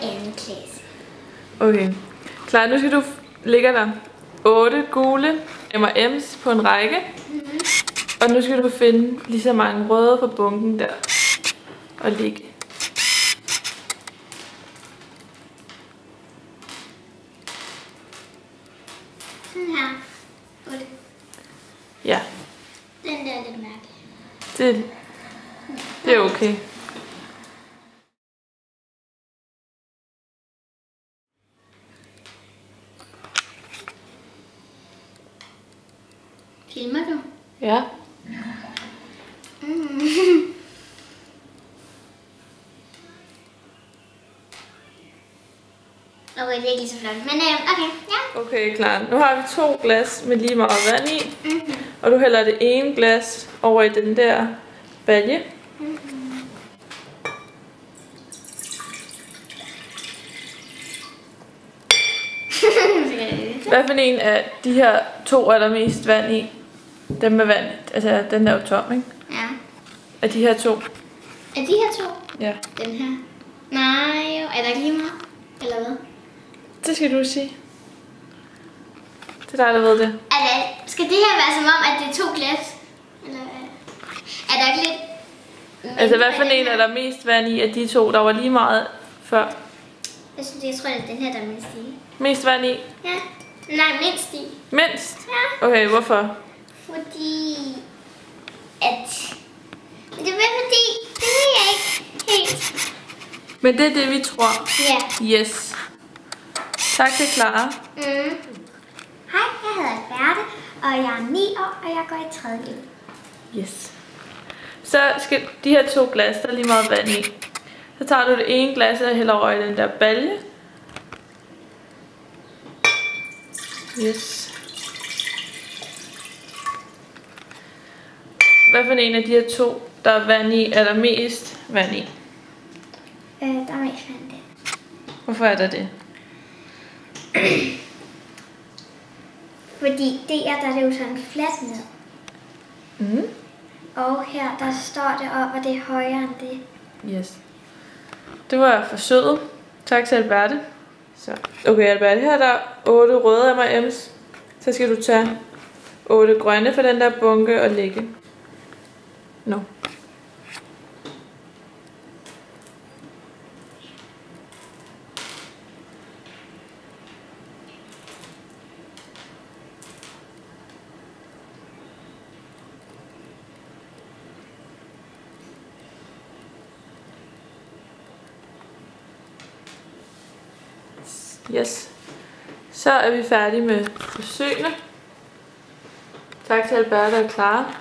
anden klasse. Okay. Klar, nu skal du ligge der 8 gule M&M's på en række. Og nu skal du finde lige så mange røde fra bunken der. Og ligge. Sådan her. 8. Ja. Den der er lidt mærkelig. Det er okay. Filmer du? Ja. Okay, det er ikke lige så flot. Men okay, ja. Okay, klar. Nu har vi 2 glas med lige meget vand i. Og du hælder det ene glas over i den der balje. Hvad for en af de her 2 er der mest vand i? Den med vand, altså den der er jo tom, ikke? Ja. Af de her 2? Er de her 2? Ja. Den her? Nej, jo. Er der ikke lige meget? Eller hvad? Det skal du sige. Det er dig, der ved det. Skal det her være som om, at det er 2 glas? Eller er der ikke lidt... Altså hvad for en er der mest vand i af de 2? Der var lige meget før. Jeg tror, det er den her, der er mindst i. Mest vand i? Ja. Nej, mindst i. Mindst? Ja. Okay, hvorfor? Fordi... Men det er fordi... Det ved jeg ikke helt. Men det er det, vi tror. Ja. Yes. Tak til Clara. Hej, jeg hedder Alberte, og jeg er 9 år, og jeg går i 3. G. Yes. Så skal de her 2 glas, der er lige meget vand i. Så tager du det ene glas og hælder over i den der balje. Yes. Hvad for en af de her 2, der er vand i, er der mest vand i? Der er mest vand der. Hvorfor er der det? Fordi der er det jo sådan fladt ned. Og her, der står det op, og det er højere end det. Yes. Det var forsøget. Tak til Alberte. Så. Okay, Alberte, her er der 8 røde M&M's. Så skal du tage 8 grønne fra den der bunke og lægge. No. Yes. Så er vi færdige med forsøgene. Tak til Alberte og Clara.